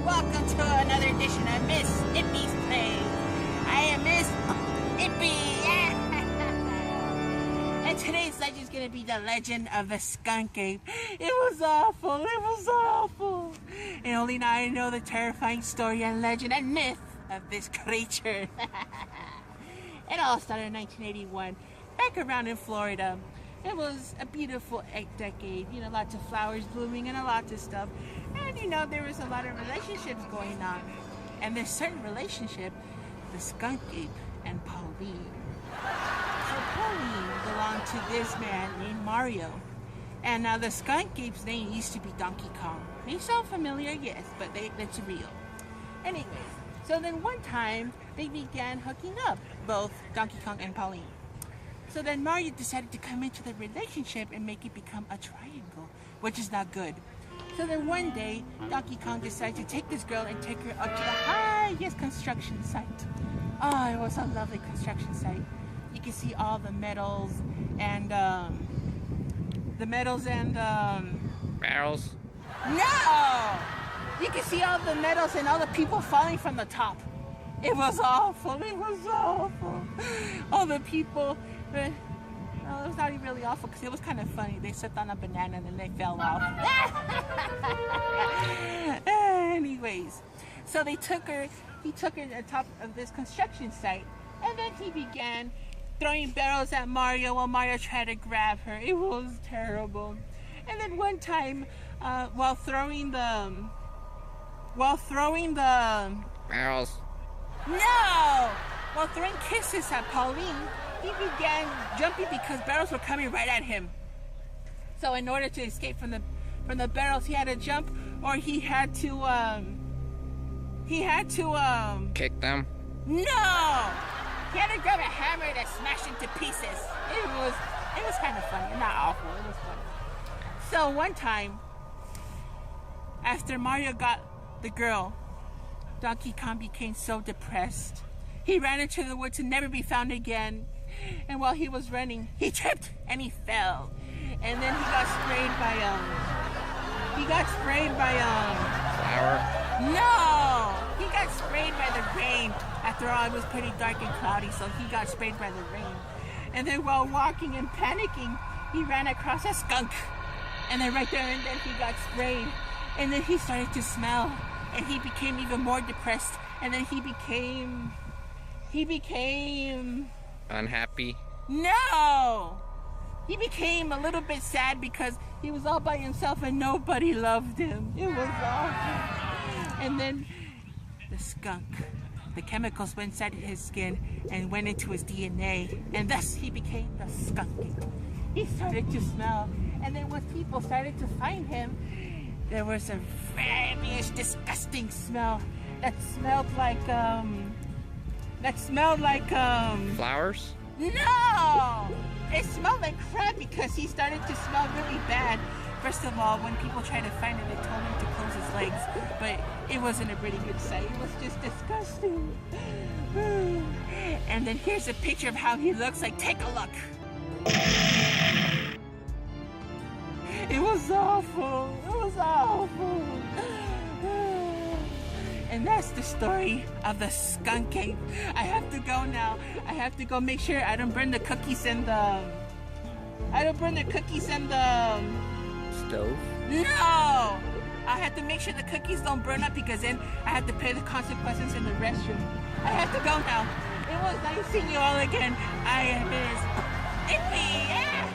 Welcome to another edition of Miss Ippy's Plays. I am Miss Ippy. And today's legend is going to be the legend of the skunk ape. It was awful. It was awful. And only now I know the terrifying story and legend and myth of this creature. It all started in 1981, back around in Florida. It was a beautiful decade, lots of flowers blooming and a lot of stuff. And, there was a lot of relationships going on. And this certain relationship, the skunk ape and Pauline. So Pauline belonged to this man named Mario. And now the skunk ape's name used to be Donkey Kong. May sound familiar, yes, but that's real. Anyways, so then one time they began hooking up, both Donkey Kong and Pauline. So then Mario decided to come into the relationship and make it become a triangle, which is not good. So then one day, Donkey Kong decided to take this girl and take her up to the highest construction site. Oh, it was a lovely construction site. You can see all the metals and barrels. No! You can see all the metals and all the people falling from the top. It was awful. It was awful. All the people. Well, it was not really awful because it was kind of funny. They stepped on a banana and then they fell off. Anyways, so he took her to the top of this construction site, and then he began throwing barrels at Mario while Mario tried to grab her. It was terrible. And then one time, while throwing the Barrels. No! While throwing kisses at Pauline, he began jumping because barrels were coming right at him. So in order to escape from the barrels, he had to jump, or he had to Kick them. No! He had to grab a hammer to smash into pieces. It was kind of funny. Not awful. It was funny. So one time, after Mario got the girl, Donkey Kong became so depressed. He ran into the woods to never be found again. And while he was running, he tripped and he fell. And then he got sprayed by Flower. No! He got sprayed by the rain. After all, it was pretty dark and cloudy, so he got sprayed by the rain. And then while walking and panicking, he ran across a skunk. And then right there and then he got sprayed. And then he started to smell. And he became even more depressed. And then he became Unhappy. No! He became a little bit sad because he was all by himself and nobody loved him. It was awful. And then the skunk, the chemicals went inside his skin and went into his DNA. And thus he became the skunk ape. He started to smell. And then when people started to find him, there was a ravenous, disgusting smell that smelled like Flowers. No! It smelled like crap because he started to smell really bad. First of all, when people tried to find him, they told him to close his legs, but it wasn't a pretty good sight. It was just disgusting. And then here's a picture of how he looks like. Take a look. It was awful. It was awful. And that's the story of the skunk ape. I have to go now. I have to go make sure I don't burn the cookies and the Stove. No! I have to make sure the cookies don't burn up because then I have to pay the consequences in the restroom. I have to go now. It was nice seeing you all again. I am Miss Ippy. Yeah.